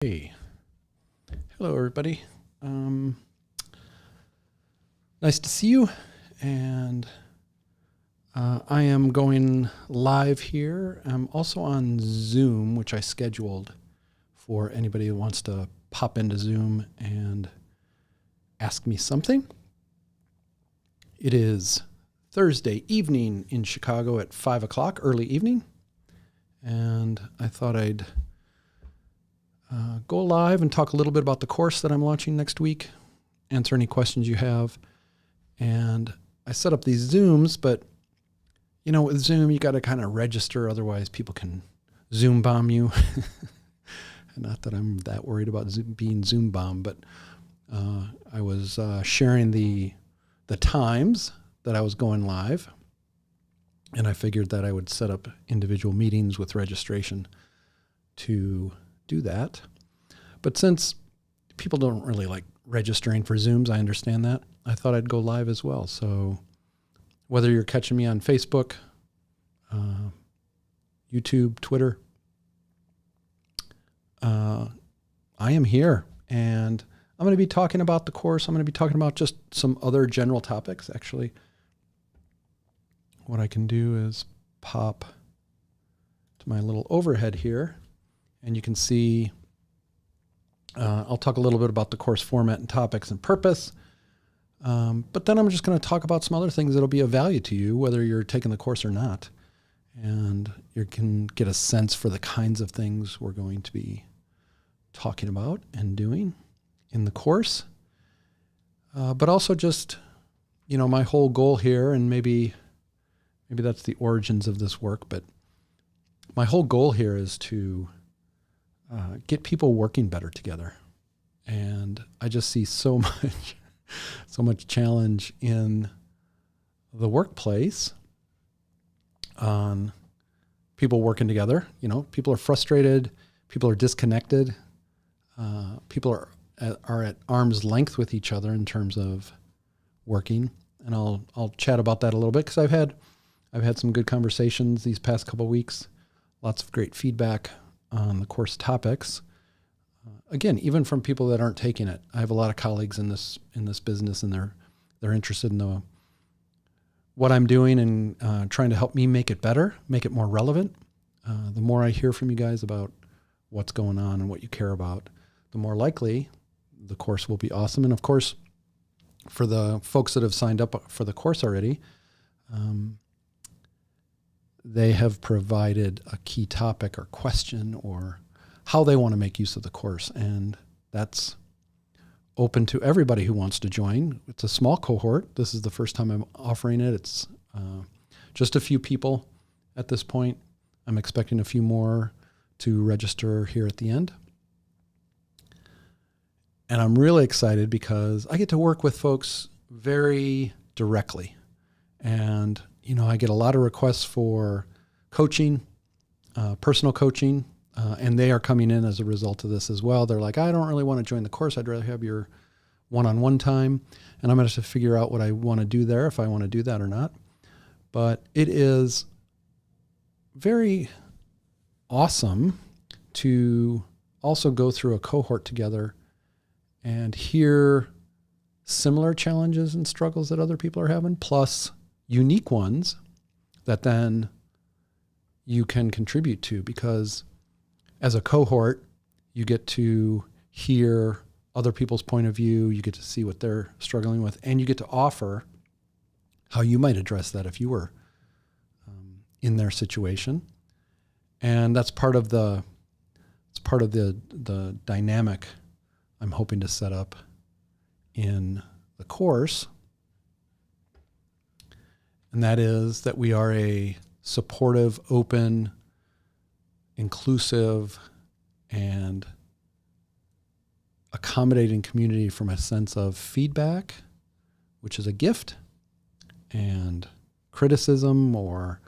Hey, hello everybody. Nice to see you. And I am going live here. I'm also on Zoom, which I scheduled for anybody who wants to pop into Zoom and ask me something. It is Thursday evening in Chicago at 5 o'clock, early evening. And I thought I'd go live and talk a little bit about the course that I'm launching next week, answer any questions you have. And I set up these Zooms, but with Zoom, you got to kind of register. Otherwise people can Zoom bomb you. Not that I'm that worried about being Zoom bombed, but I was sharing the times that I was going live. And I figured that I would set up individual meetings with registration to do that. But since people don't really like registering for Zooms, I understand that. I thought I'd go live as well. So whether you're catching me on Facebook, YouTube, Twitter, I am here, and I'm going to be talking about the course. I'm going to be talking about just some other general topics. Actually, what I can do is pop to my little overhead here. And you can see, I'll talk a little bit about the course format and topics and purpose. But then I'm just going to talk about some other things that'll be of value to you, whether you're taking the course or not. And you can get a sense for the kinds of things we're going to be talking about and doing in the course. But also just, my whole goal here, and maybe that's the origins of this work, but my whole goal here is to get people working better together. And I just see so much challenge in the workplace on people working together. People are frustrated. People are disconnected. People are at arm's length with each other in terms of working. And I'll chat about that a little bit because I've had some good conversations these past couple of weeks. Lots of great feedback on the course topics. Again, even from people that aren't taking it. I have a lot of colleagues in this business, and they're interested in what I'm doing and trying to help me make it better, make it more relevant. The more I hear from you guys about what's going on and what you care about, the more likely the course will be awesome. And of course, for the folks that have signed up for the course already, they have provided a key topic or question or how they want to make use of the course. And that's open to everybody who wants to join. It's a small cohort. This is the first time I'm offering it. It's just a few people at this point. I'm expecting a few more to register here at the end. And I'm really excited because I get to work with folks very directly. And I get a lot of requests for coaching, personal coaching, and they are coming in as a result of this as well. They're like, I don't really want to join the course. I'd rather have your one-on-one time. And I'm going to have to figure out what I want to do there, if I want to do that or not. But it is very awesome to also go through a cohort together and hear similar challenges and struggles that other people are having, plus unique ones that then you can contribute to, because as a cohort, you get to hear other people's point of view, you get to see what they're struggling with, and you get to offer how you might address that if you were in their situation. And that's part of the dynamic I'm hoping to set up in the course. And that is that we are a supportive, open, inclusive, and accommodating community from a sense of feedback, which is a gift, and criticism or,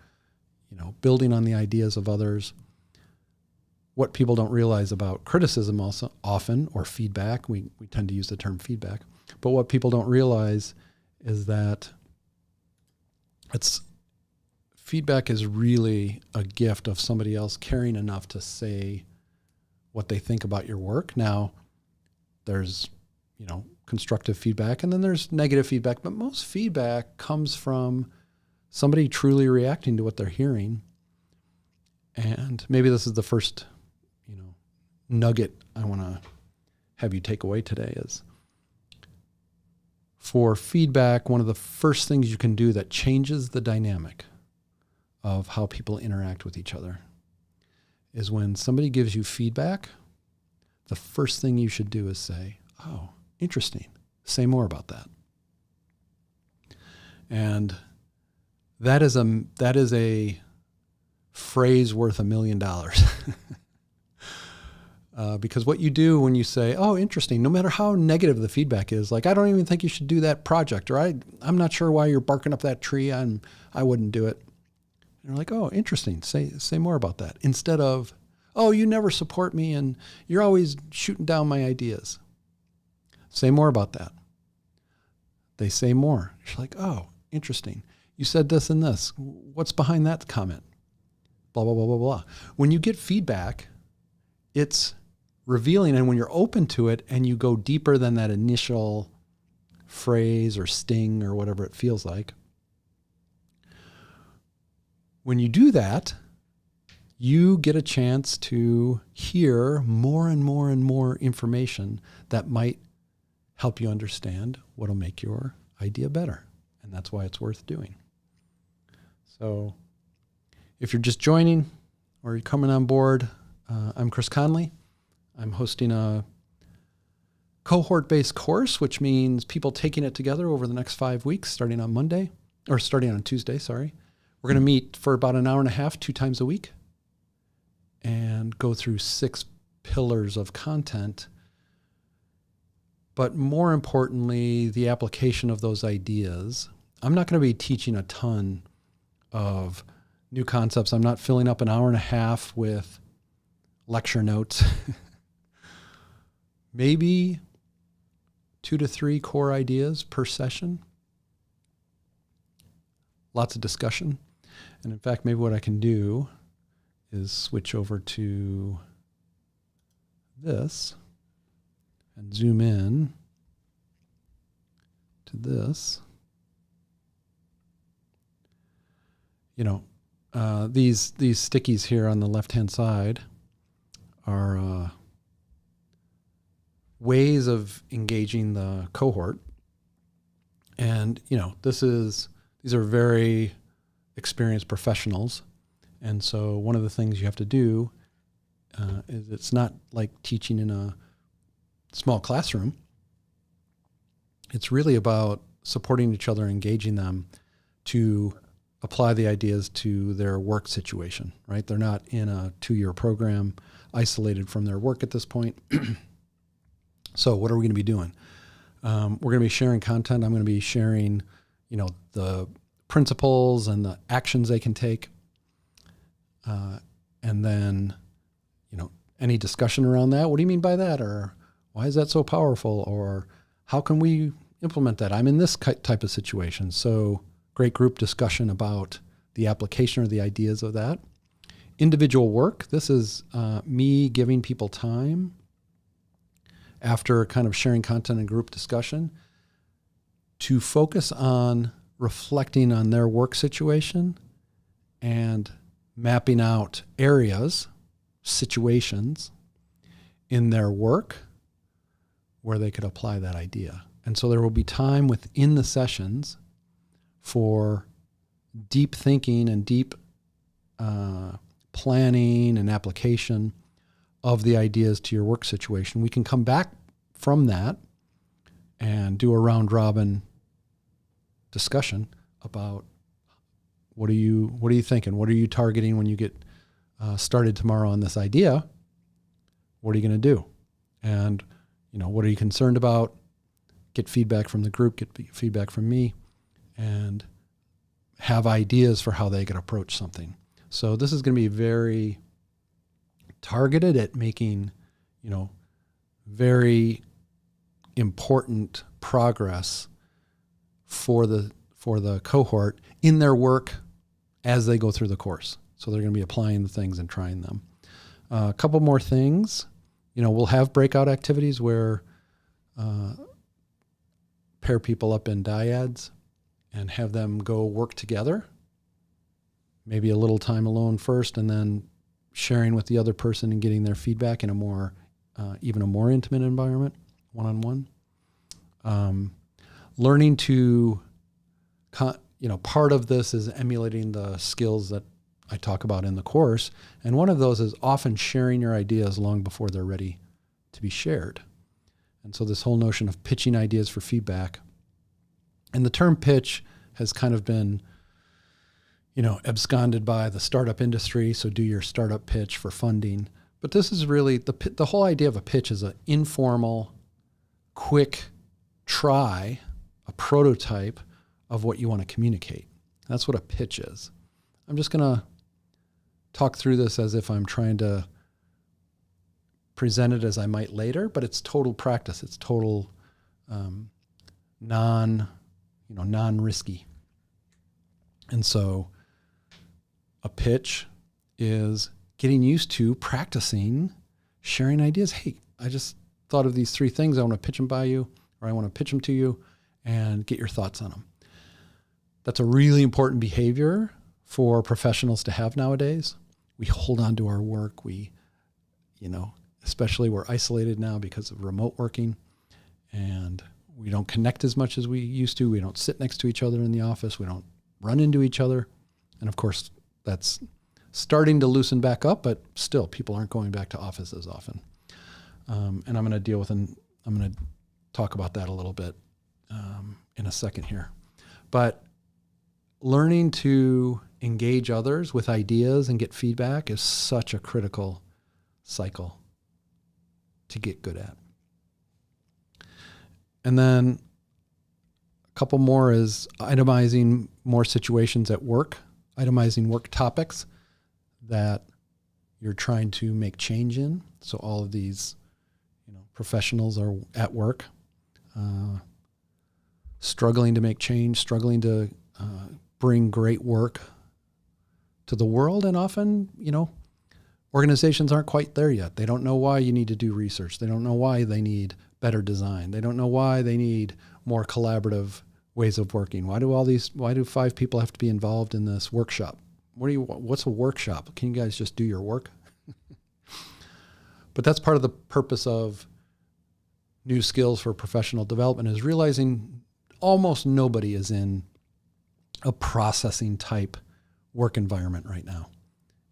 building on the ideas of others. What people don't realize about criticism also often, or feedback, we tend to use the term feedback, but what people don't realize is that feedback is really a gift of somebody else caring enough to say what they think about your work. Now, there's, constructive feedback, and then there's negative feedback, but most feedback comes from somebody truly reacting to what they're hearing. And maybe this is the first, nugget I want to have you take away today is, for feedback, one of the first things you can do that changes the dynamic of how people interact with each other is when somebody gives you feedback, the first thing you should do is say, "Oh, interesting. Say more about that." And that is a phrase worth $1 million. Because what you do when you say, "Oh, interesting," no matter how negative the feedback is, like, "I don't even think you should do that project," or I'm not sure why you're barking up that tree, I wouldn't do it. And you're like, "Oh, interesting. Say more about that." Instead of, "Oh, you never support me and you're always shooting down my ideas." Say more about that. They say more. You're like, "Oh, interesting. You said this and this. What's behind that comment?" Blah, blah, blah, blah, blah. When you get feedback, it's revealing, and when you're open to it and you go deeper than that initial phrase or sting or whatever it feels like, when you do that, you get a chance to hear more and more and more information that might help you understand what'll make your idea better. And that's why it's worth doing. So if you're just joining or you're coming on board, I'm Chris Conley. I'm hosting a cohort-based course, which means people taking it together over the next 5 weeks, starting on Tuesday, sorry. We're going to meet for about an hour and a half, 2 times a week, and go through 6 pillars of content. But more importantly, the application of those ideas. I'm not going to be teaching a ton of new concepts. I'm not filling up an hour and a half with lecture notes. Maybe 2 to 3 core ideas per session. Lots of discussion. And in fact, maybe what I can do is switch over to this and zoom in to this. These stickies here on the left-hand side are ways of engaging the cohort. And, these are very experienced professionals. And so one of the things you have to do is, it's not like teaching in a small classroom. It's really about supporting each other, engaging them to apply the ideas to their work situation, right? They're not in a 2-year program isolated from their work at this point. So what are we going to be doing? We're going to be sharing content. I'm going to be sharing, the principles and the actions they can take. And then, any discussion around that. What do you mean by that? Or why is that so powerful? Or how can we implement that? I'm in this type of situation. So great group discussion about the application or the ideas of that. Individual work. This is me giving people time after kind of sharing content and group discussion to focus on reflecting on their work situation and mapping out areas, situations in their work where they could apply that idea. And so there will be time within the sessions for deep thinking and deep planning and application of the ideas to your work situation. We can come back from that and do a round robin discussion about what are you thinking? What are you targeting when you get started tomorrow on this idea? What are you going to do? And, what are you concerned about? Get feedback from the group, get feedback from me, and have ideas for how they could approach something. So this is going to be very targeted at making, very important progress for the cohort in their work as they go through the course. So they're going to be applying the things and trying them. A couple more things. We'll have breakout activities where pair people up in dyads and have them go work together. Maybe a little time alone first, and then sharing with the other person and getting their feedback in a more, even a more intimate environment, one-on-one. Learning to, part of this is emulating the skills that I talk about in the course. And one of those is often sharing your ideas long before they're ready to be shared. And so this whole notion of pitching ideas for feedback, and the term pitch has kind of been, absconded by the startup industry. So do your startup pitch for funding. But this is really, the whole idea of a pitch is an informal, quick try, a prototype of what you want to communicate. That's what a pitch is. I'm just going to talk through this as if I'm trying to present it as I might later, but it's total practice. It's total non-risky. And so a pitch is getting used to practicing sharing ideas. Hey, I just thought of these 3 things. I want to pitch them by you, or I want to pitch them to you and get your thoughts on them. That's a really important behavior for professionals to have nowadays. We hold on to our work. We, especially we're isolated now because of remote working, and we don't connect as much as we used to. We don't sit next to each other in the office. We don't run into each other. And of course, that's starting to loosen back up, but still people aren't going back to office as often. And I'm going to I'm going to talk about that a little bit in a second here. But learning to engage others with ideas and get feedback is such a critical cycle to get good at. And then a couple more is itemizing more situations at work, itemizing work topics that you're trying to make change in. So all of these, professionals are at work, struggling to make change, struggling to bring great work to the world. And often, organizations aren't quite there yet. They don't know why you need to do research. They don't know why they need better design. They don't know why they need more collaborative ways of working. Why do 5 people have to be involved in this workshop? What's a workshop? Can you guys just do your work? But that's part of the purpose of new skills for professional development, is realizing almost nobody is in a processing type work environment right now.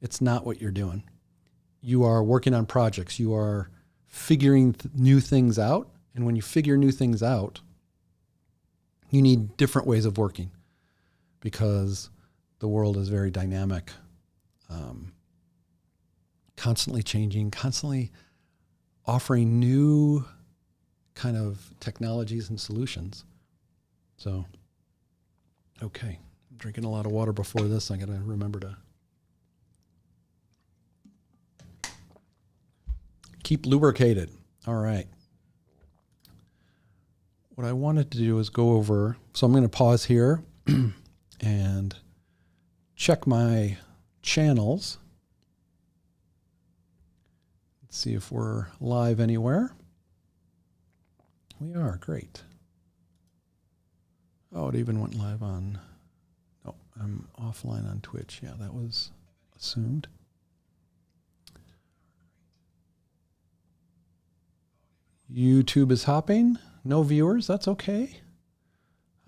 It's not what you're doing. You are working on projects. You are figuring new things out. And when you figure new things out, you need different ways of working because the world is very dynamic, constantly changing, constantly offering new kind of technologies and solutions. So, okay, I'm drinking a lot of water before this. I got to remember to keep lubricated. All right. What I wanted to do is go over, so I'm going to pause here and check my channels. Let's see if we're live anywhere. We are, great. Oh, it even went live on, no, I'm offline on Twitch. Yeah, that was assumed. YouTube is hopping. No viewers, that's okay.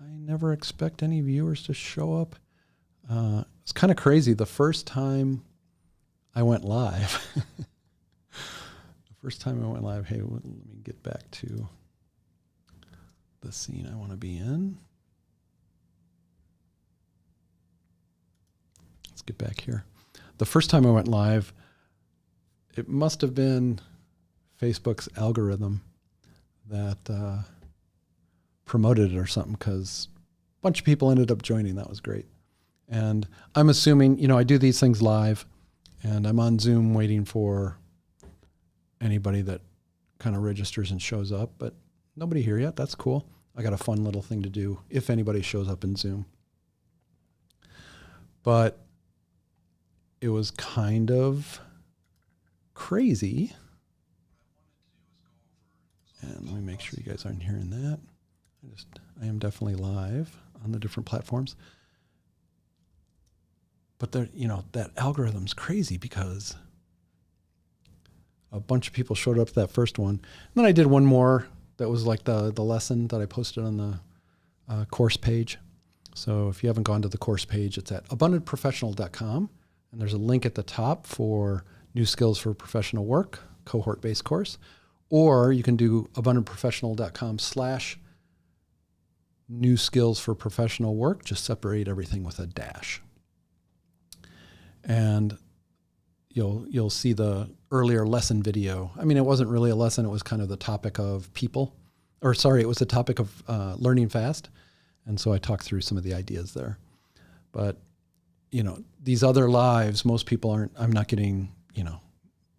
I never expect any viewers to show up. It's kind of crazy. The first time I went live, hey, let me get back to the scene I want to be in. Let's get back here. The first time I went live, it must have been Facebook's algorithm that promoted it or something, because a bunch of people ended up joining. That was great. And I'm assuming, I do these things live, and I'm on Zoom waiting for anybody that kind of registers and shows up, but nobody here yet. That's cool. I got a fun little thing to do if anybody shows up in Zoom. But it was kind of crazy. sure you guys aren't hearing that. I am definitely live on the different platforms. But that algorithm's crazy because a bunch of people showed up to that first one. And then I did one more that was like the lesson that I posted on the course page. So if you haven't gone to the course page, it's at abundantprofessional.com. And there's a link at the top for New Skills for Professional Work, cohort-based course. Or you can do abundantprofessional.com/new skills for professional work. Just separate everything with a dash. And you'll see the earlier lesson video. I mean, it wasn't really a lesson. It was kind of the topic of it was the topic of learning fast. And so I talked through some of the ideas there. But, these other lives, most people I'm not getting,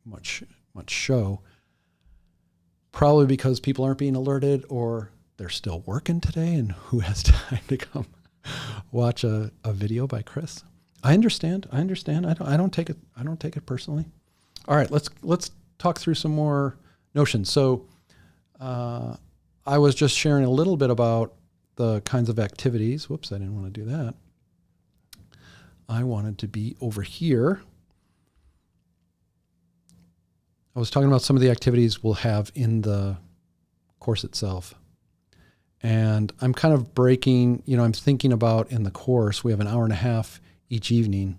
much show. Probably because people aren't being alerted or they're still working today, and who has time to come watch a video by Chris? I understand. I don't take it personally. All right, let's talk through some more notions. So I was just sharing a little bit about the kinds of activities. Whoops, I didn't want to do that. I wanted to be over here. I was talking about some of the activities we'll have in the course itself. And I'm kind of breaking, I'm thinking about in the course, we have an hour and a half each evening,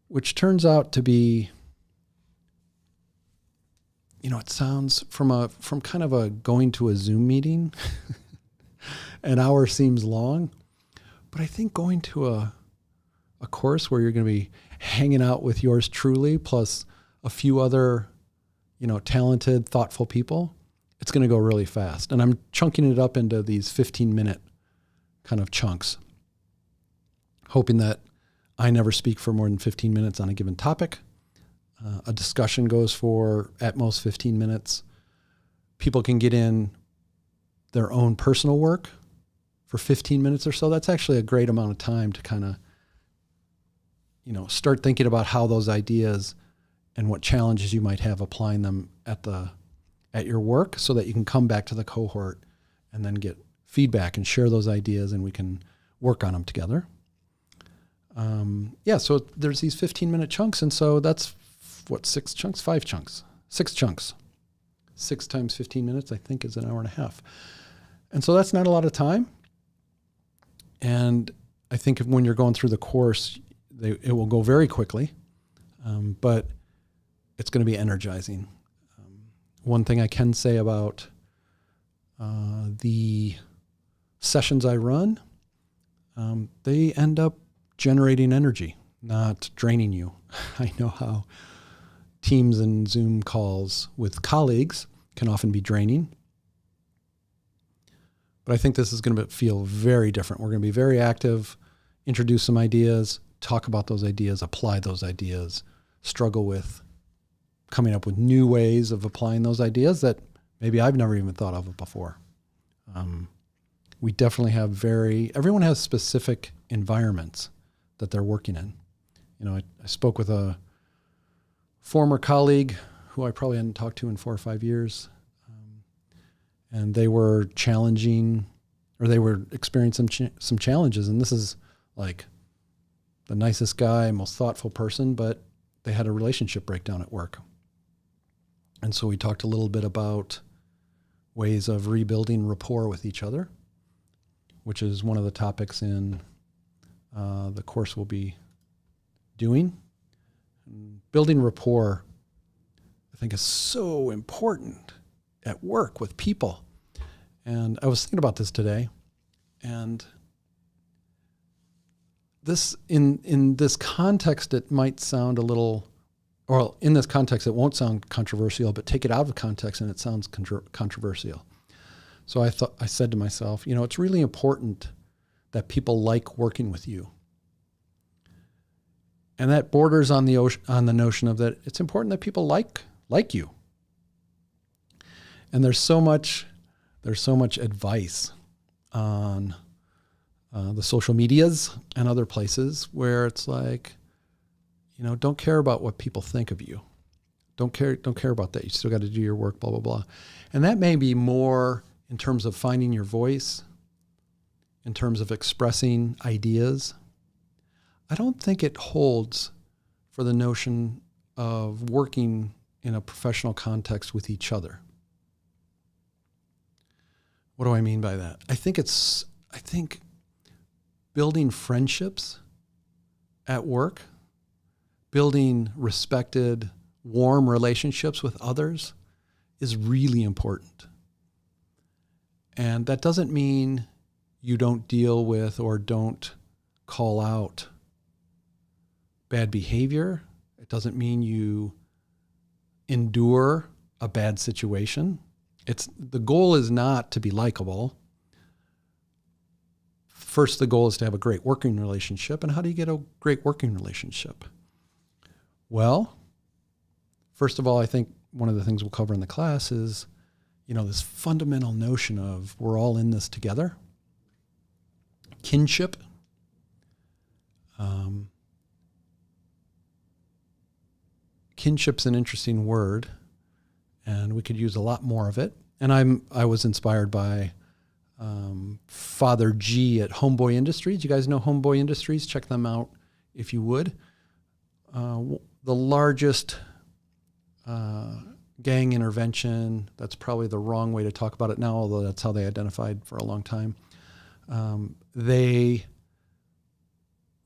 which turns out to be, it sounds from kind of a going to a Zoom meeting, an hour seems long, but I think going to a course where you're going to be hanging out with yours truly, plus a few other, talented, thoughtful people, it's going to go really fast. And I'm chunking it up into these 15-minute kind of chunks, hoping that I never speak for more than 15 minutes on a given topic. A discussion goes for at most 15 minutes. People can get in their own personal work for 15 minutes or so. That's actually a great amount of time to kind of, start thinking about how those ideas and what challenges you might have applying them at your work, so that you can come back to the cohort and then get feedback and share those ideas, and we can work on them together. So there's these 15-minute chunks, and so that's 6 chunks? 5 chunks. 6 chunks. 6 times 15 minutes, I think, is an hour and a half. And so that's not a lot of time. And I think when you're going through the course, it will go very quickly, but it's going to be energizing. One thing I can say about the sessions I run, they end up generating energy, not draining you. I know how Teams and Zoom calls with colleagues can often be draining. But I think this is going to feel very different. We're going to be very active, introduce some ideas, talk about those ideas, apply those ideas, struggle with coming up with new ways of applying those ideas that maybe I've never even thought of before. We definitely have everyone has specific environments that they're working in. I spoke with a former colleague who I probably hadn't talked to in 4 or 5 years. And they were experiencing some challenges. And this is like the nicest guy, most thoughtful person, but they had a relationship breakdown at work. And so we talked a little bit about ways of rebuilding rapport with each other, which is one of the topics in the course we'll be doing. Building rapport, I think, is so important at work with people. And I was thinking about this today, and this in this context, it might sound a little, or in this context, it won't sound controversial, but take it out of context and it sounds controversial. So I said to myself, it's really important that people like working with you. And that borders on the notion of that it's important that people like you. And there's so much advice on the social medias and other places where it's like, don't care about what people think of you. Don't care about that. You still got to do your work, blah, blah, blah. And that may be more in terms of finding your voice, in terms of expressing ideas. I don't think it holds for the notion of working in a professional context with each other. What do I mean by that? I think building friendships at work, building respected, warm relationships with others is really important. And that doesn't mean you don't deal with or don't call out bad behavior. It doesn't mean you endure a bad situation. The goal is not to be likable. First, the goal is to have a great working relationship. And how do you get a great working relationship? Well, first of all, I think one of the things we'll cover in the class is, this fundamental notion of we're all in this together. Kinship. Kinship's an interesting word, and we could use a lot more of it. And I was inspired by Father G at Homeboy Industries. You guys know Homeboy Industries? Check them out if you would. The largest gang intervention, that's probably the wrong way to talk about it now, although that's how they identified for a long time. They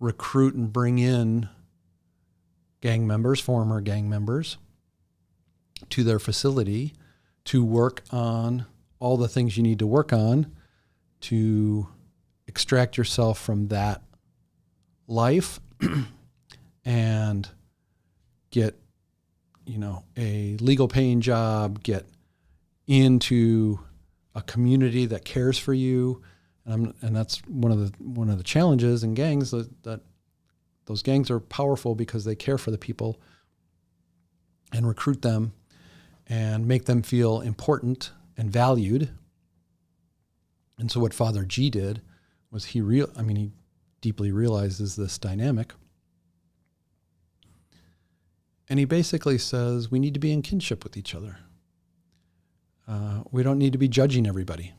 recruit and bring in gang members, former gang members, to their facility to work on all the things you need to work on to extract yourself from that life and get, a legal paying job, get into a community that cares for you. And that's one of the challenges in gangs, that those gangs are powerful because they care for the people and recruit them and make them feel important and valued. And so what Father G did was he deeply realizes this dynamic. And he basically says we need to be in kinship with each other. We don't need to be judging everybody.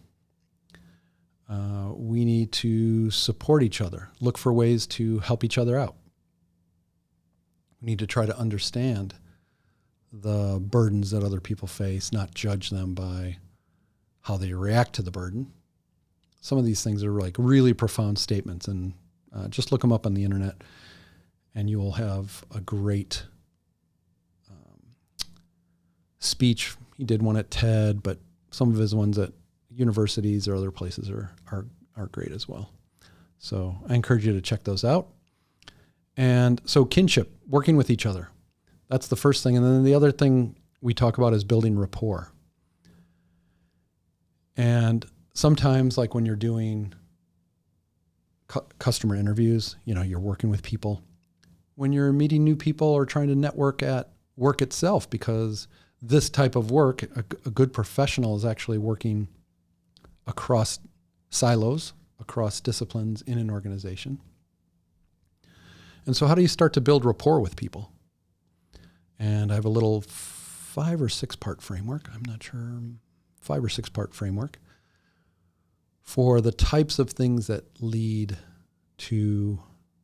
We need to support each other, look for ways to help each other out. We need to try to understand the burdens that other people face, not judge them by how they react to the burden. Some of these things are like really profound statements, and just look them up on the internet and you will have a great speech. He did one at TED, but some of his ones at universities or other places are great as well. So I encourage you to check those out. And so kinship, working with each other. That's the first thing. And then the other thing we talk about is building rapport. And sometimes, like when you're doing customer interviews, you're working with people. When you're meeting new people or trying to network at work itself, because this type of work, a good professional is actually working across silos, across disciplines in an organization. And so how do you start to build rapport with people? And I have a little 5 or 6 part framework. I'm not sure, 5 or 6 part framework for the types of things that lead to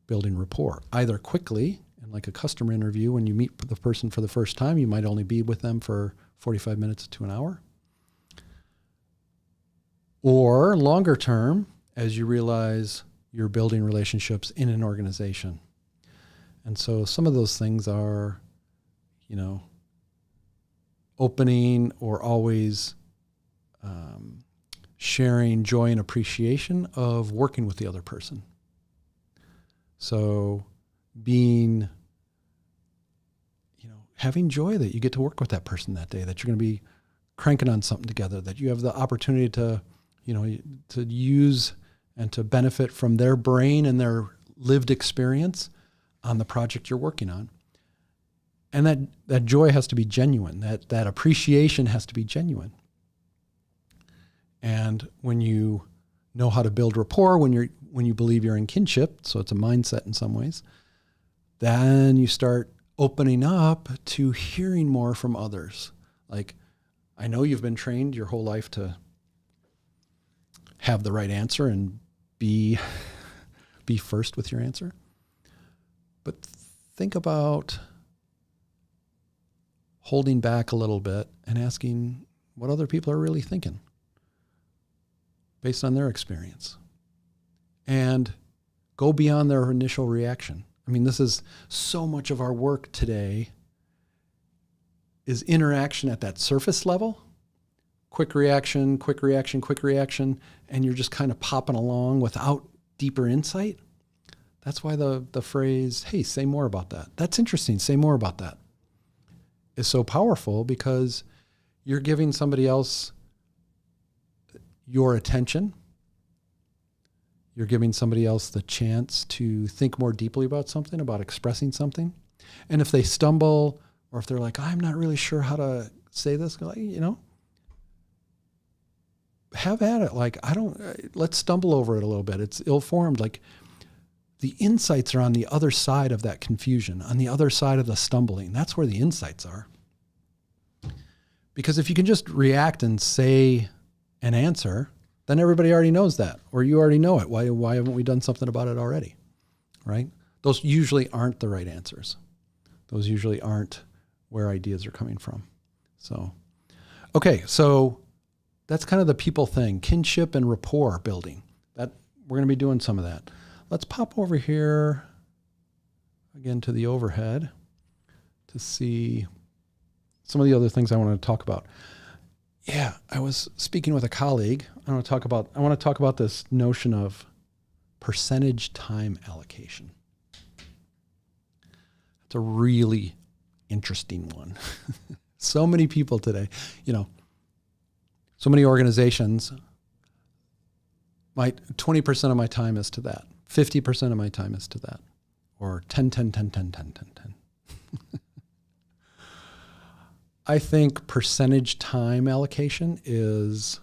building rapport, either quickly, and like a customer interview, when you meet the person for the first time, you might only be with them for 45 minutes to an hour. Or longer term, as you realize you're building relationships in an organization. And so some of those things are, opening or always sharing joy and appreciation of working with the other person. So being, having joy that you get to work with that person that day, that you're going to be cranking on something together, that you have the opportunity to, to use and to benefit from their brain and their lived experience on the project you're working on. And that joy has to be genuine. That appreciation has to be genuine. And when you know how to build rapport, when you believe you're in kinship, so it's a mindset in some ways, then you start opening up to hearing more from others. Like, I know you've been trained your whole life to have the right answer and be first with your answer. But think about holding back a little bit and asking what other people are really thinking based on their experience. And go beyond their initial reaction. I mean, this is so much of our work today is interaction at that surface level. Quick reaction, quick reaction, quick reaction, and you're just kind of popping along without deeper insight. That's why the phrase, hey, say more about that. That's interesting, say more about that, is so powerful, because you're giving somebody else your attention. You're giving somebody else the chance to think more deeply about something, about expressing something. And if they stumble, or if they're like, I'm not really sure how to say this, have at it. Like, let's stumble over it a little bit. It's ill-formed. Like, the insights are on the other side of that confusion, on the other side of the stumbling. That's where the insights are. Because if you can just react and say an answer, then everybody already knows that, or you already know it. Why haven't we done something about it already, right? Those usually aren't the right answers. Those usually aren't where ideas are coming from. So, okay, so that's kind of the people thing, kinship and rapport building. That we're going to be doing some of that. Let's pop over here again to the overhead to see some of the other things I want to talk about. Yeah, I was speaking with a colleague. I want to talk about this notion of percentage time allocation. It's a really interesting one. So many people today, so many organizations, 20% of my time is to that. 50% of my time is to that. Or 10. I think percentage time allocation is,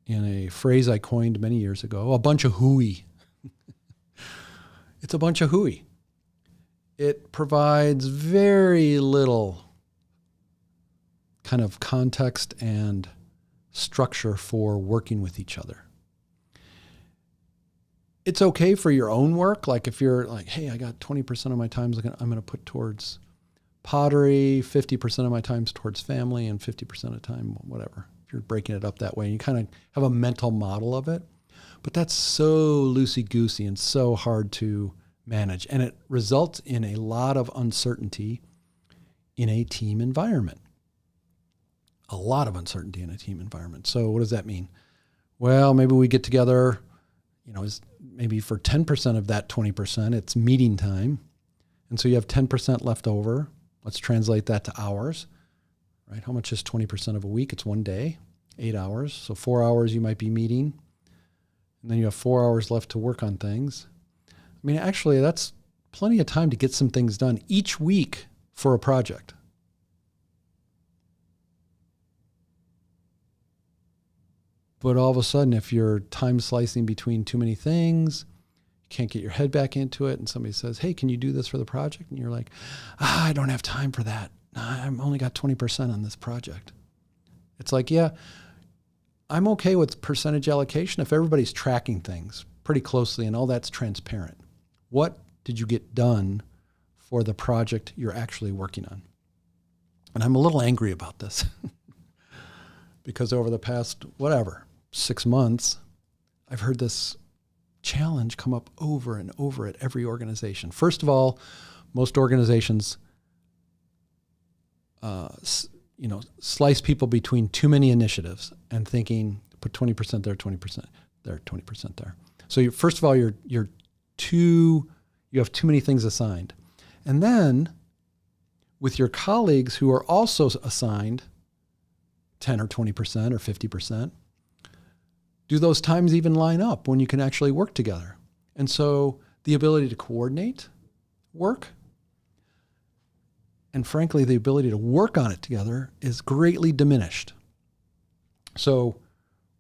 in a phrase I coined many years ago, a bunch of hooey. It's a bunch of hooey. It provides very little kind of context and structure for working with each other. It's okay for your own work. Like, if you're like, hey, I got 20% of my time I'm going to put towards pottery, 50% of my time's towards family, and 50% of the time, whatever. If you're breaking it up that way, you kind of have a mental model of it. But that's so loosey-goosey and so hard to manage. And it results in a lot of uncertainty in a team environment. A lot of uncertainty in a team environment. So what does that mean? Well, maybe we get together, maybe for 10% of that 20%, it's meeting time. And so you have 10% left over. Let's translate that to hours, right? How much is 20% of a week? It's 1 day, 8 hours. So 4 hours you might be meeting. And then you have 4 hours left to work on things. I mean, actually, that's plenty of time to get some things done each week for a project. But all of a sudden, if you're time slicing between too many things, you can't get your head back into it, and somebody says, hey, can you do this for the project? And you're like, I don't have time for that. I've only got 20% on this project. It's like, yeah, I'm okay with percentage allocation if everybody's tracking things pretty closely and all that's transparent. What did you get done for the project you're actually working on? And I'm a little angry about this because over the past, 6 months, I've heard this challenge come up over and over at every organization. First of all, most organizations, slice people between too many initiatives and thinking, put 20% there, 20% there, 20% there. So first of all, you have too many things assigned. And then with your colleagues who are also assigned 10 or 20% or 50%, do those times even line up when you can actually work together? And so the ability to coordinate work, and frankly, the ability to work on it together, is greatly diminished. So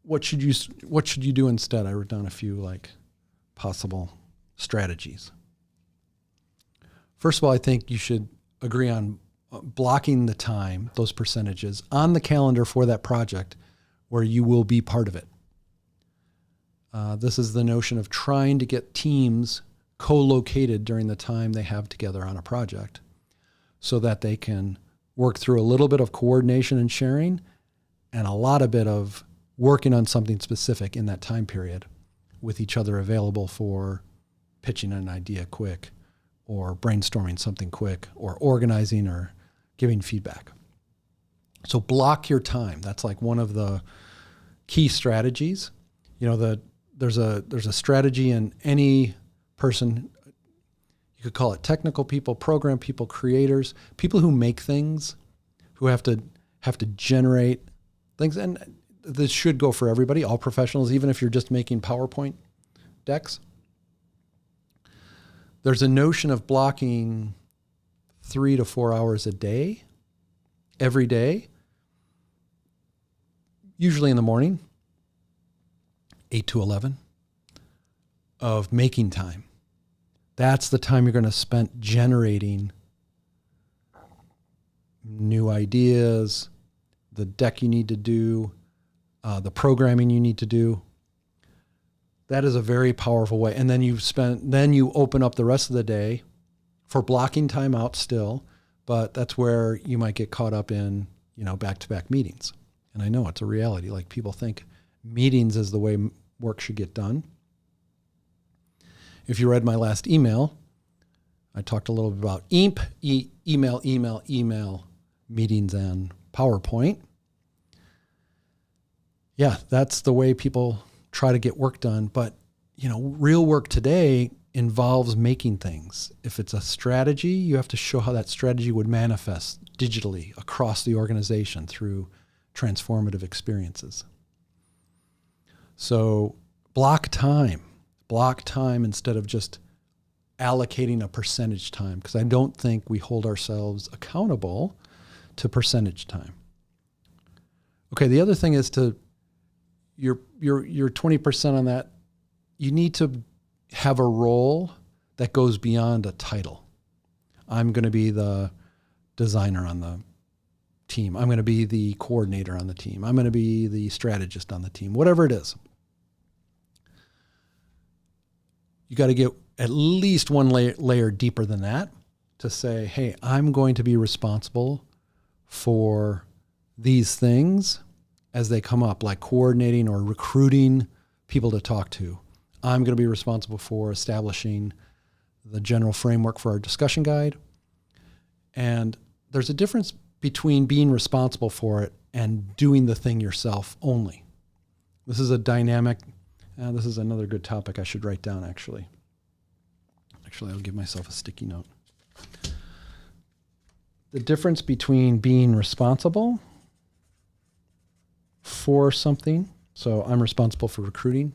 what should you do instead? I wrote down a few possible strategies. First of all, I think you should agree on blocking the time, those percentages, on the calendar for that project where you will be part of it. This is the notion of trying to get teams co-located during the time they have together on a project so that they can work through a little bit of coordination and sharing and a lot of bit of working on something specific in that time period with each other available for pitching an idea quick or brainstorming something quick or organizing or giving feedback. So block your time. That's like one of the key strategies. There's a strategy in any person. You could call it technical people, program people, creators, people who make things, who have to generate things. And this should go for everybody, all professionals, even if you're just making PowerPoint decks. There's a notion of blocking 3 to 4 hours a day, every day, usually in the morning, 8 to 11, of making time. That's the time you're going to spend generating new ideas, the deck you need to do, the programming you need to do. That is a very powerful way. And then you open up the rest of the day for blocking time out still, but that's where you might get caught up in, back-to-back meetings. And I know it's a reality. Like, people think meetings is the way work should get done. If you read my last email, I talked a little bit about email, meetings, and PowerPoint. Yeah, that's the way people try to get work done. But, real work today involves making things. If it's a strategy, you have to show how that strategy would manifest digitally across the organization through transformative experiences. So block time instead of just allocating a percentage time, because I don't think we hold ourselves accountable to percentage time. Okay, the other thing is your 20% on that, you need to have a role that goes beyond a title. I'm going to be the designer on the team. I'm going to be the coordinator on the team. I'm going to be the strategist on the team, whatever it is. You got to get at least one layer deeper than that to say, hey, I'm going to be responsible for these things as they come up, like coordinating or recruiting people to talk to. I'm going to be responsible for establishing the general framework for our discussion guide. And there's a difference between being responsible for it and doing the thing yourself only. This is a dynamic. This is another good topic I should write down, actually. I'll give myself a sticky note. The difference between being responsible for something, so I'm responsible for recruiting,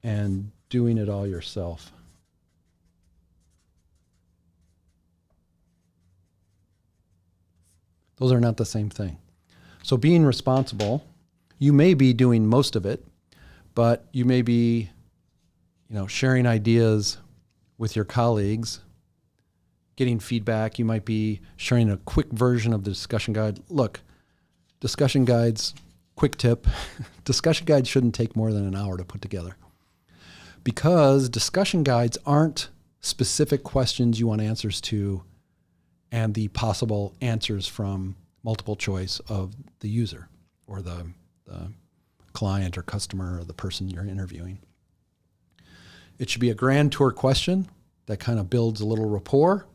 and doing it all yourself. Those are not the same thing. So being responsible, you may be doing most of it, but you may be, sharing ideas with your colleagues, getting feedback. You might be sharing a quick version of the discussion guide. Look, discussion guides, quick tip, discussion guides shouldn't take more than an hour to put together, because discussion guides aren't specific questions you want answers to and the possible answers from multiple choice of the user or the client or customer or the person you're interviewing. It should be a grand tour question that kind of builds a little rapport.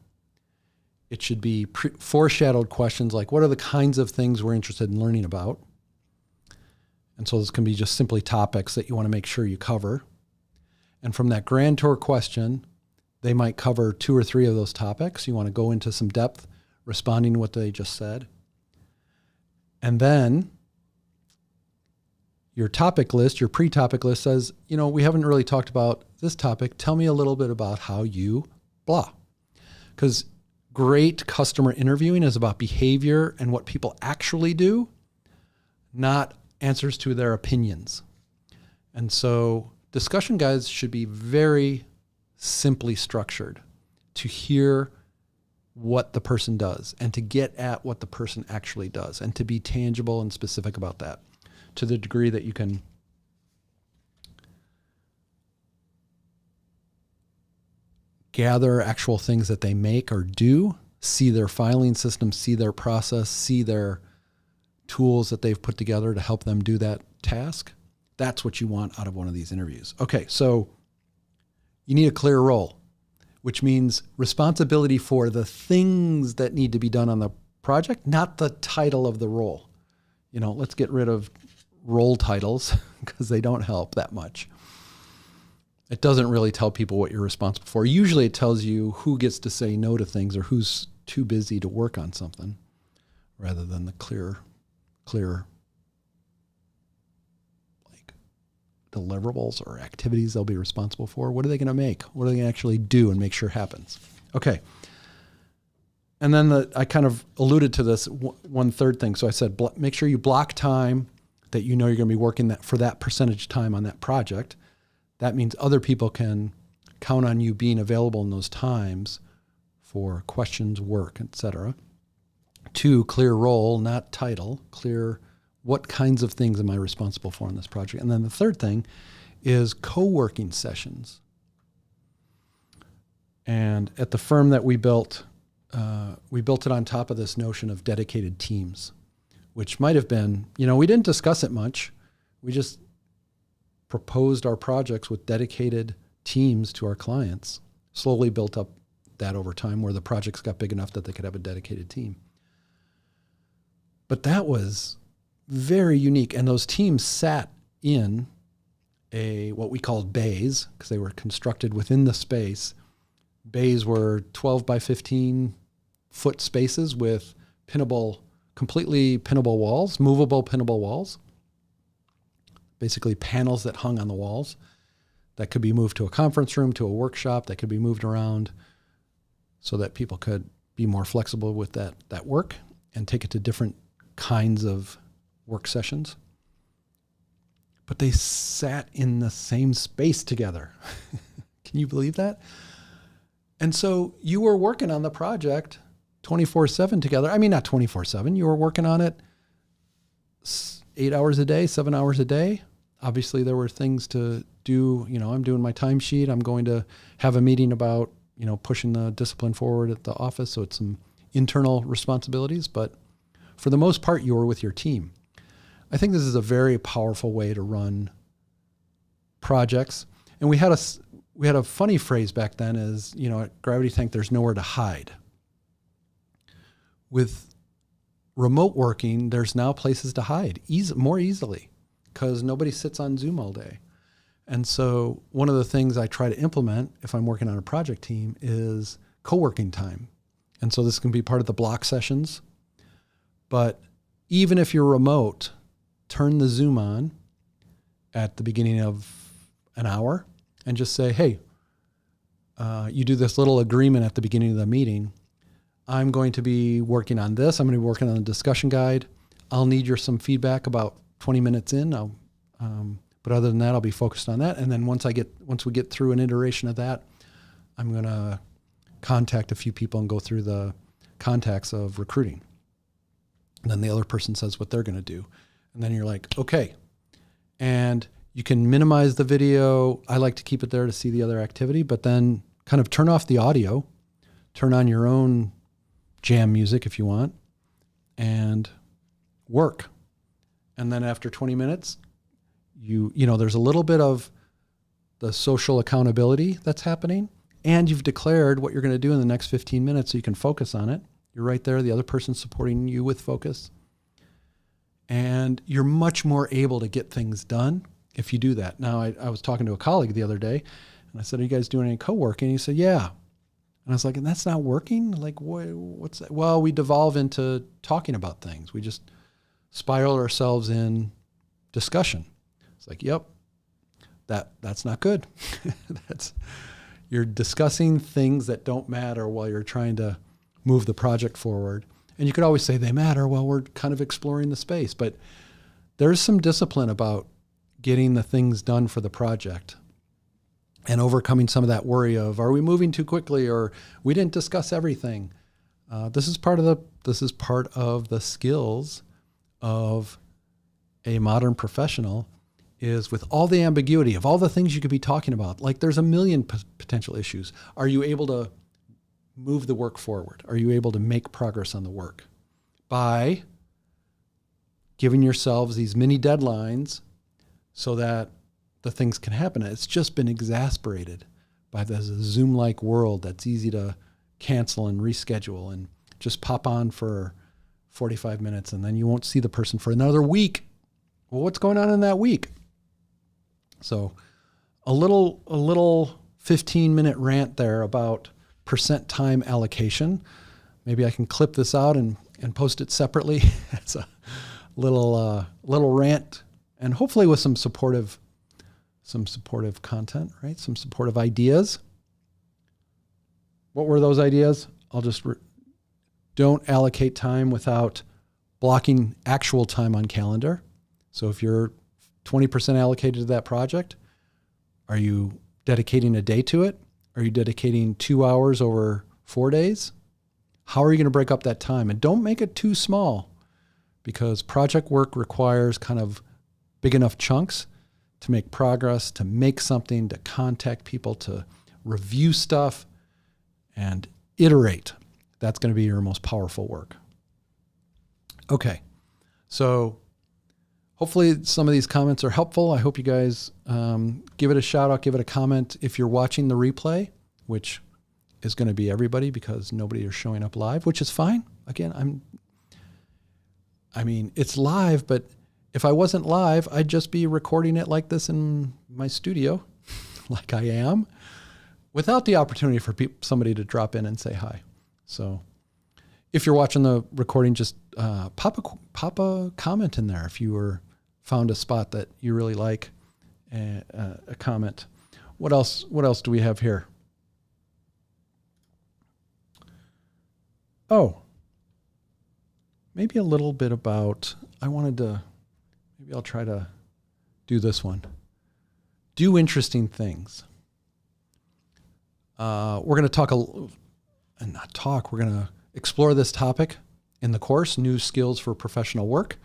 It should be foreshadowed questions like, what are the kinds of things we're interested in learning about? And so this can be just simply topics that you want to make sure you cover. And from that grand tour question, they might cover 2 or 3 of those topics. You want to go into some depth responding to what they just said. And then your topic list, your pre-topic list says, we haven't really talked about this topic. Tell me a little bit about how you blah. Because great customer interviewing is about behavior and what people actually do, not answers to their opinions. And so discussion guides should be very simply structured to hear what the person does and to get at what the person actually does and to be tangible and specific about that to the degree that you can gather actual things that they make or do, see their filing system, see their process, see their tools that they've put together to help them do that task. That's what you want out of one of these interviews. Okay, so you need a clear role, which means responsibility for the things that need to be done on the project, not the title of the role. Let's get rid of role titles because they don't help that much. It doesn't really tell people what you're responsible for. Usually it tells you who gets to say no to things or who's too busy to work on something rather than the clear like deliverables or activities they'll be responsible for. What are they going to make? What are they going to actually do and make sure happens? Okay. And then I kind of alluded to this one third thing. So I said, make sure you block time that you're going to be working for that percentage time on that project. That means other people can count on you being available in those times for questions, work, etc. 2, clear role, not title. Clear what kinds of things am I responsible for on this project. And then the third thing is co-working sessions. And at the firm that we built it on top of this notion of dedicated teams, which might have been, we didn't discuss it much. We just proposed our projects with dedicated teams to our clients, slowly built up that over time where the projects got big enough that they could have a dedicated team. But that was very unique. And those teams sat in what we called bays because they were constructed within the space. Bays were 12 by 15 foot spaces with completely pinnable walls, movable pinnable walls. Basically panels that hung on the walls that could be moved to a conference room, to a workshop, that could be moved around so that people could be more flexible with that work and take it to different kinds of work sessions. But they sat in the same space together. Can you believe that? And so you were working on the project 24/7 together. I mean, not 24/7. You were working on it 8 hours a day, 7 hours a day. Obviously, there were things to do. I'm doing my timesheet. I'm going to have a meeting about, pushing the discipline forward at the office. So it's some internal responsibilities. But for the most part, you were with your team. I think this is a very powerful way to run projects. And we had a funny phrase back then is, at Gravity Tank, there's nowhere to hide. With remote working, there's now places to hide more easily because nobody sits on Zoom all day. And so one of the things I try to implement if I'm working on a project team is co-working time. And so this can be part of the block sessions. But even if you're remote, turn the Zoom on at the beginning of an hour and just say, hey, you do this little agreement at the beginning of the meeting. I'm going to be working on this. I'm going to be working on a discussion guide. I'll need some feedback about 20 minutes in. But other than that, I'll be focused on that. And then once we get through an iteration of that, I'm going to contact a few people and go through the contacts of recruiting. And then the other person says what they're going to do. And then you're like, okay. And you can minimize the video. I like to keep it there to see the other activity, but then kind of turn off the audio, turn on your own jam music if you want, and work. And then after 20 minutes, there's a little bit of the social accountability that's happening, and you've declared what you're going to do in the next 15 minutes so you can focus on it. You're right there. The other person's supporting you with focus. And you're much more able to get things done if you do that. Now, I was talking to a colleague the other day, and I said, are you guys doing any co-working? He said, yeah. And I was like, and that's not working? Like, what's that? Well, we devolve into talking about things. We just spiral ourselves in discussion. It's like, yep, that's not good. You're discussing things that don't matter while you're trying to move the project forward. And you could always say they matter while we're kind of exploring the space. But there's some discipline about getting the things done for the project and overcoming some of that worry of, are we moving too quickly or we didn't discuss everything? This is part of the skills of a modern professional, is with all the ambiguity of all the things you could be talking about. Like there's a million potential issues. Are you able to move the work forward? Are you able to make progress on the work by giving yourselves these mini deadlines so that the things can happen? It's just been exasperated by this Zoom-like world that's easy to cancel and reschedule and just pop on for 45 minutes and then you won't see the person for another week. Well, what's going on in that week? So a little 15-minute rant there about percent time allocation. Maybe I can clip this out and post it separately as a little rant, and hopefully with some supportive content, right? Some supportive ideas. What were those ideas? I'll just don't allocate time without blocking actual time on calendar. So if you're 20% allocated to that project, are you dedicating a day to it? Are you dedicating 2 hours over 4 days? How are you going to break up that time? And don't make it too small, because project work requires kind of big enough chunks to make progress, to make something, to contact people, to review stuff and iterate. That's going to be your most powerful work. Okay, so hopefully some of these comments are helpful. I hope you guys give it a shout out, give it a comment. If you're watching the replay, which is going to be everybody because nobody is showing up live, which is fine. Again, it's live, but if I wasn't live, I'd just be recording it like this in my studio, like I am, without the opportunity for somebody to drop in and say hi. So if you're watching the recording, just pop a comment in there if you found a spot that you really like, a comment. What else do we have here? Oh, maybe a little bit about, maybe I'll try to do this one. Do interesting things. We're going to we're going to explore this topic in the course, New Skills for Professional Work.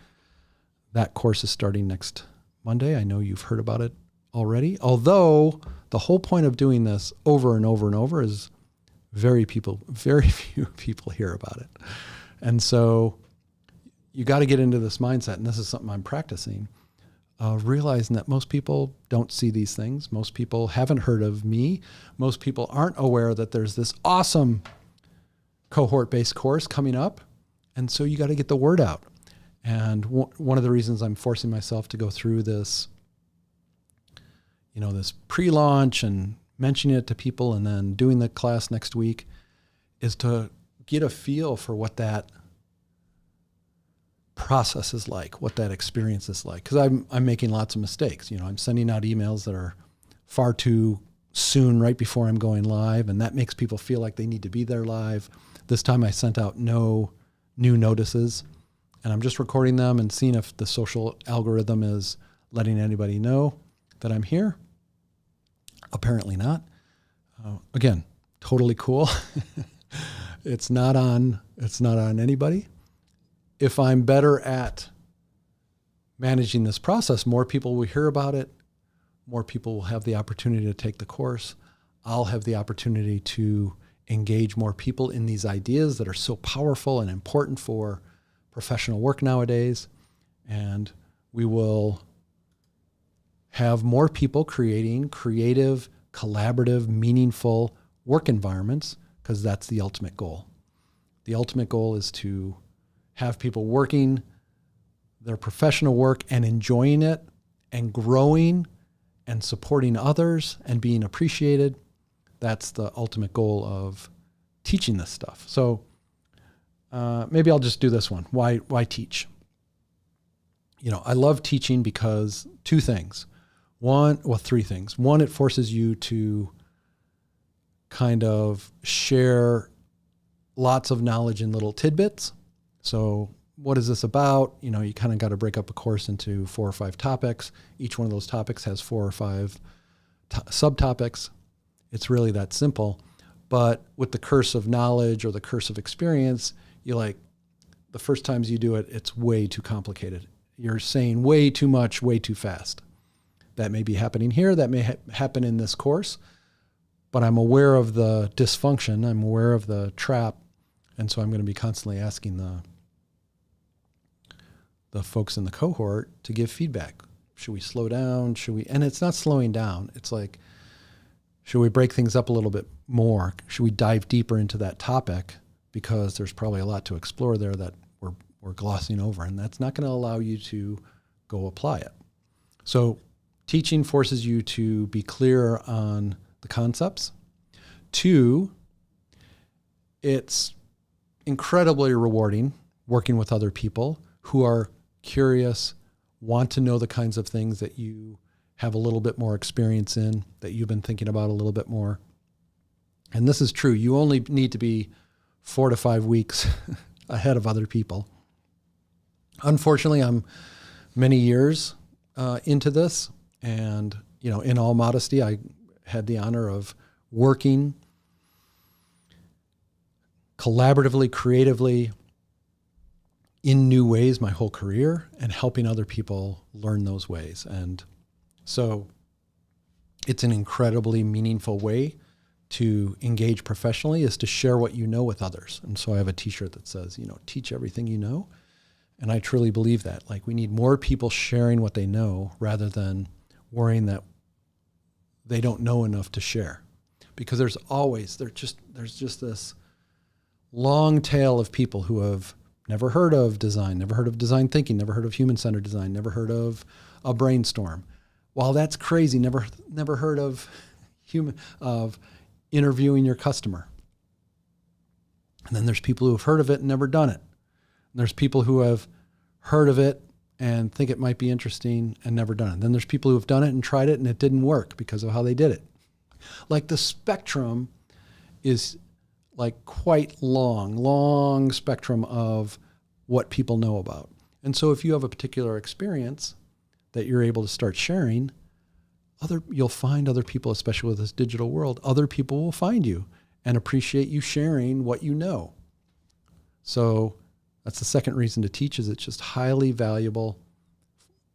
That course is starting next Monday. I know you've heard about it already, although the whole point of doing this over and over and over is very few people hear about it. And so you got to get into this mindset, and this is something I'm practicing, realizing that most people don't see these things. Most people haven't heard of me. Most people aren't aware that there's this awesome cohort-based course coming up. And so you got to get the word out. And one of the reasons I'm forcing myself to go through this, this pre-launch and mentioning it to people and then doing the class next week is to get a feel for what that process is like, what that experience is like. Because I'm making lots of mistakes. I'm sending out emails that are far too soon, right before I'm going live, and that makes people feel like they need to be there live. This time I sent out no new notices, and I'm just recording them and seeing if the social algorithm is letting anybody know that I'm here. Apparently not. Again, totally cool. It's not on anybody. If I'm better at managing this process, more people will hear about it. More people will have the opportunity to take the course. I'll have the opportunity to engage more people in these ideas that are so powerful and important for professional work nowadays. And we will have more people creating creative, collaborative, meaningful work environments, because that's the ultimate goal. The ultimate goal is to have people working their professional work and enjoying it and growing and supporting others and being appreciated. That's the ultimate goal of teaching this stuff. So maybe I'll just do this one. Why teach? I love teaching because three things. One, it forces you to kind of share lots of knowledge in little tidbits. So what is this about? You kind of got to break up a course into 4 or 5 topics. Each one of those topics has 4 or 5 subtopics. It's really that simple. But with the curse of knowledge or the curse of experience, the first times you do it, it's way too complicated. You're saying way too much, way too fast. That may be happening here. That may happen in this course. But I'm aware of the dysfunction. I'm aware of the trap. And so I'm going to be constantly asking the folks in the cohort to give feedback. Should we slow down? And it's not slowing down. It's like, should we break things up a little bit more? Should we dive deeper into that topic? Because there's probably a lot to explore there that we're glossing over, and that's not going to allow you to go apply it. So teaching forces you to be clear on the concepts. 2, it's incredibly rewarding working with other people who are curious, want to know the kinds of things that you have a little bit more experience in, that you've been thinking about a little bit more. And this is true. You only need to be 4 to 5 weeks ahead of other people. Unfortunately, I'm many years into this, and in all modesty, I had the honor of working collaboratively, creatively, in new ways my whole career, and helping other people learn those ways. And so it's an incredibly meaningful way to engage professionally, is to share what you know with others. And so I have a t-shirt that says, teach everything you know. And I truly believe that. We need more people sharing what they know rather than worrying that they don't know enough to share. Because there's just this long tail of people who have never heard of design, never heard of design thinking, never heard of human-centered design, never heard of a brainstorm. While that's crazy, never heard of interviewing your customer. And then there's people who have heard of it and never done it. And there's people who have heard of it and think it might be interesting and never done it. Then there's people who have done it and tried it and it didn't work because of how they did it. The spectrum is quite long spectrum of what people know about. And so if you have a particular experience that you're able to start sharing, you'll find other people, especially with this digital world, other people will find you and appreciate you sharing what you know. So that's the second reason to teach, is it's just highly valuable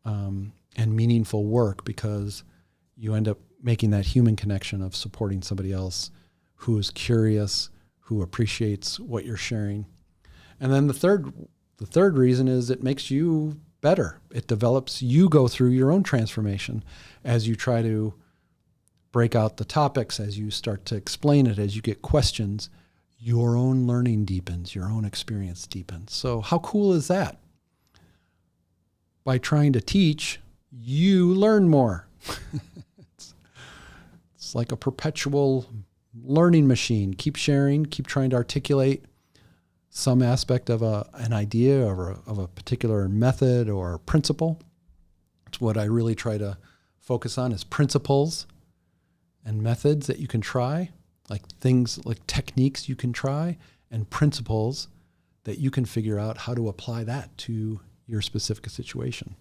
and meaningful work, because you end up making that human connection of supporting somebody else who is curious, who appreciates what you're sharing. And then the third reason is it makes you better. It develops, you go through your own transformation as you try to break out the topics, as you start to explain it, as you get questions, your own learning deepens, your own experience deepens. So how cool is that? By trying to teach, you learn more. It's like a perpetual learning machine. Keep sharing, keep trying to articulate some aspect of an idea or of a particular method or principle. It's what I really try to focus on, is principles and methods that you can try, things like techniques you can try, and principles that you can figure out how to apply that to your specific situation.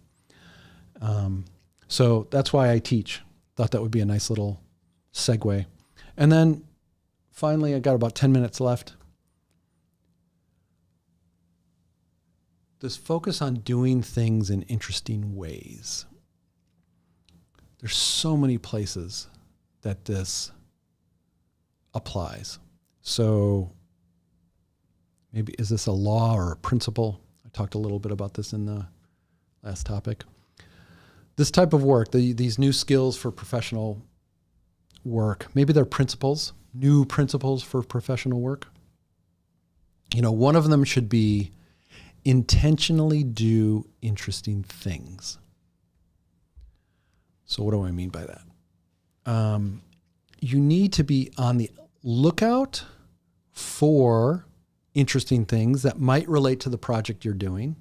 So that's why I teach. Thought that would be a nice little segue. And then finally, I got about 10 minutes left. This focus on doing things in interesting ways. There's so many places that this applies. So maybe, is this a law or a principle? I talked a little bit about this in the last topic. This type of work, these new skills for professional work, maybe they're principles, new principles for professional work. One of them should be intentionally do interesting things. So what do I mean by that? You need to be on the lookout for interesting things that might relate to the project you're doing.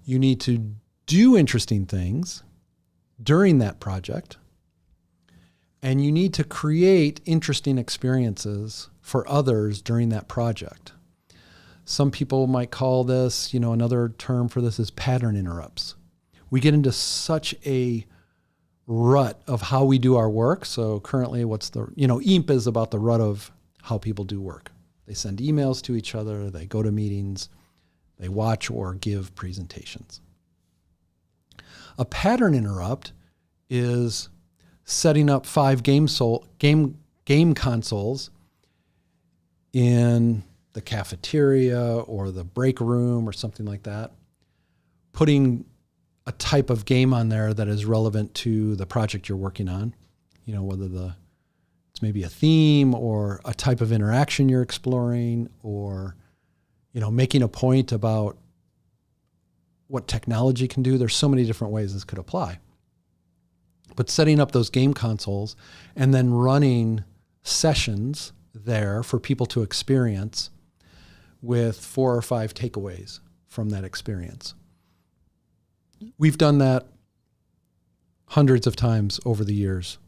You need to do interesting things during that project. And you need to create interesting experiences for others during that project. Some people might call this, another term for this is pattern interrupts. We get into such a rut of how we do our work. So currently EAMP is about the rut of how people do work. They send emails to each other, they go to meetings, they watch or give presentations. A pattern interrupt is setting up 5 game consoles in the cafeteria or the break room or something like that, putting a type of game on there that is relevant to the project you're working on, whether it's maybe a theme or a type of interaction you're exploring, or, making a point about what technology can do. There's so many different ways this could apply. But setting up those game consoles and then running sessions there for people to experience with 4 or 5 takeaways from that experience. We've done that hundreds of times over the years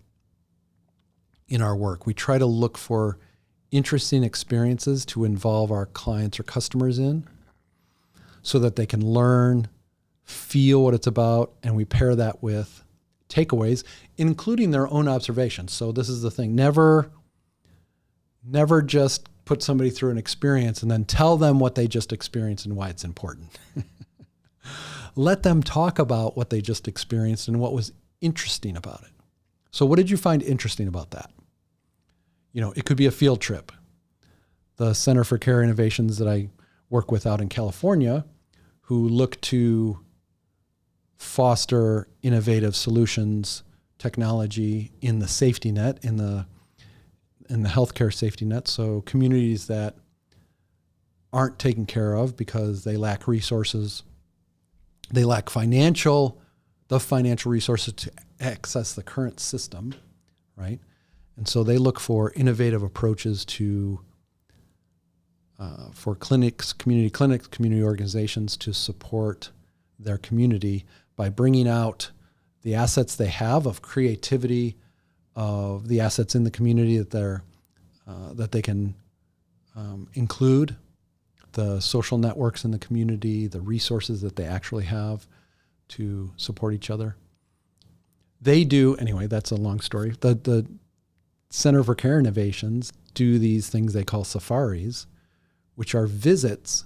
in our work. We try to look for interesting experiences to involve our clients or customers in so that they can learn, feel what it's about, and we pair that with takeaways, including their own observations. So this is the thing. Never just put somebody through an experience and then tell them what they just experienced and why it's important. Let them talk about what they just experienced and what was interesting about it. So what did you find interesting about that? It could be a field trip. The Center for Care Innovations that I work with out in California, who look to foster innovative solutions, technology in the safety net, in the healthcare safety net. So communities that aren't taken care of because they lack resources, they lack the financial resources to access the current system, right? And so they look for innovative approaches for community organizations to support their community by bringing out the assets they have of creativity, of the assets in the community that they can include, the social networks in the community, the resources that they actually have to support each other. They do, anyway, that's a long story. The Center for Care Innovations do these things they call safaris, which are visits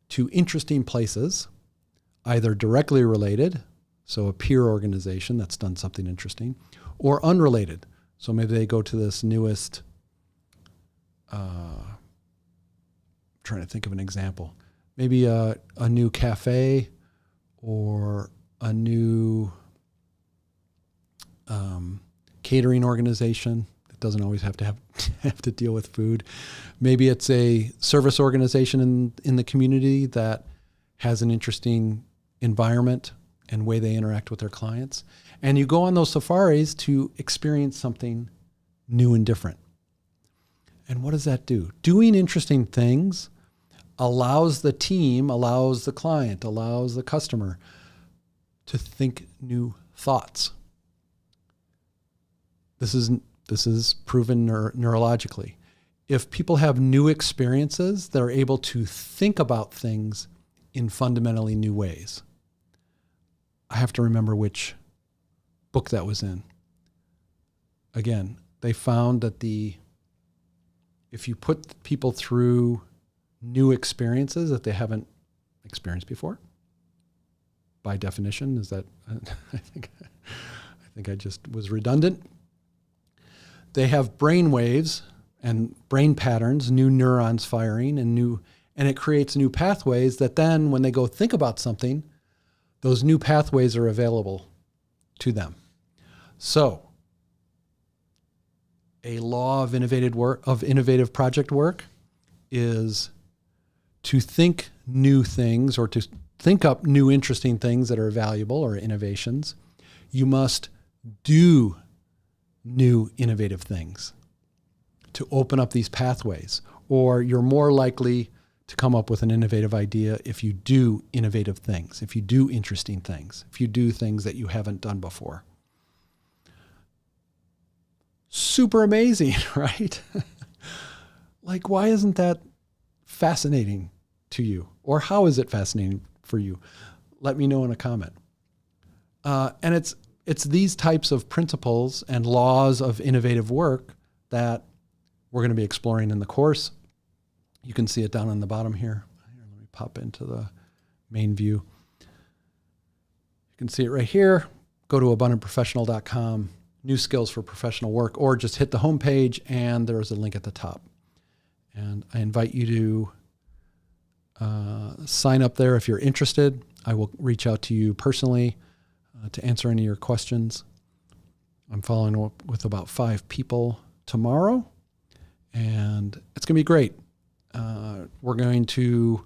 to interesting places, either directly related, so a peer organization that's done something interesting, or unrelated. So maybe they go to this newest, trying to think of an example, maybe a new cafe or a new catering organization. It doesn't always have to have to deal with food. Maybe it's a service organization in the community that has an interesting environment and way they interact with their clients. And you go on those safaris to experience something new and different. And what does that do? Doing interesting things allows the team, allows the client, allows the customer to think new thoughts. This is proven neurologically. If people have new experiences, they're able to think about things in fundamentally new ways. I have to remember which book that was in. Again, they found that if you put people through new experiences that they haven't experienced before, by definition, is that I think I just was redundant. They have brain waves and brain patterns, new neurons firing, and it creates new pathways that then, when they go think about something, those new pathways are available to them. So, a law of innovative project work is to think new things, or to think up new interesting things that are valuable or innovations. You must do new innovative things to open up these pathways, or you're more likely to come up with an innovative idea if you do innovative things, if you do interesting things, if you do things that you haven't done before. Super amazing, right? Like, why isn't that fascinating to you? Or how is it fascinating for you? Let me know in a comment. And it's these types of principles and laws of innovative work that we're going to be exploring in the course. You can see it down on the bottom here. Let me pop into the main view. You can see it right here. Go to abundantprofessional.com, new skills for professional work, or just hit the homepage and there's a link at the top. And I invite you to sign up there if you're interested. I will reach out to you personally to answer any of your questions. I'm following up with about 5 people tomorrow, and it's going to be great. We're going to,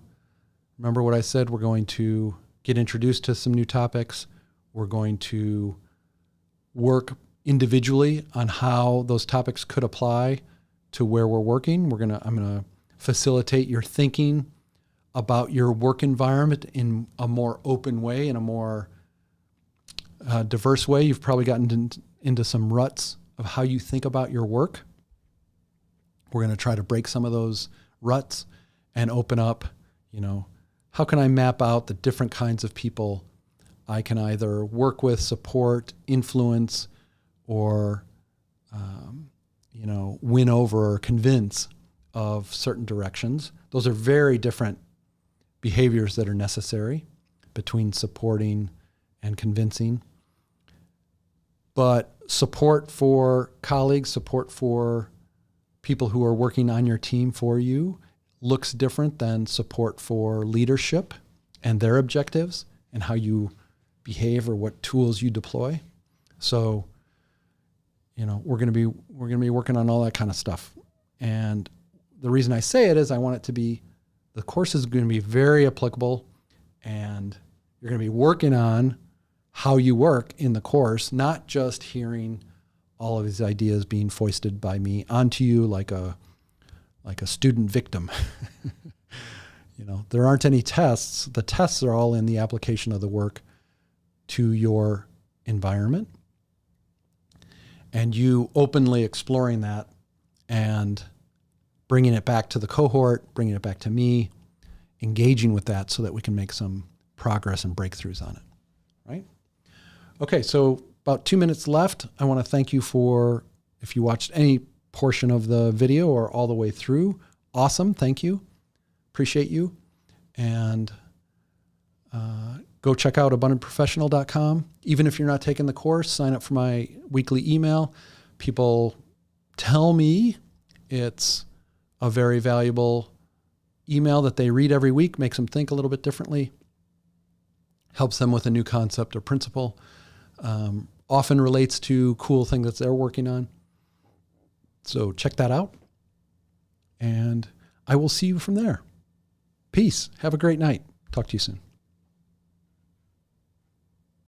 remember what I said, we're going to get introduced to some new topics. We're going to work individually on how those topics could apply to where we're working. I'm going to facilitate your thinking about your work environment in a more open way, in a more diverse way. You've probably gotten into some ruts of how you think about your work. We're going to try to break some of those ruts and open up, how can I map out the different kinds of people I can either work with, support, influence, or, win over or convince of certain directions. Those are very different behaviors that are necessary between supporting and convincing. But support for colleagues, support for people who are working on your team for you looks different than support for leadership and their objectives and how you behave or what tools you deploy. So, we're going to be working on all that kind of stuff. And the reason I say it is I want it to be, the course is going to be very applicable, and you're going to be working on how you work in the course, not just hearing all of these ideas being foisted by me onto you like a student victim. There aren't any tests. The tests are all in the application of the work to your environment, and you openly exploring that and bringing it back to the cohort, bringing it back to me, engaging with that so that we can make some progress and breakthroughs on it, right? Okay, so about 2 minutes left. I want to thank you if you watched any portion of the video or all the way through. Awesome, thank you. Appreciate you. And go check out abundantprofessional.com. Even if you're not taking the course, sign up for my weekly email. People tell me it's a very valuable email that they read every week, makes them think a little bit differently, helps them with a new concept or principle, often relates to cool things that they're working on. So check that out, and I will see you from there. Peace. Have a great night. Talk to you soon.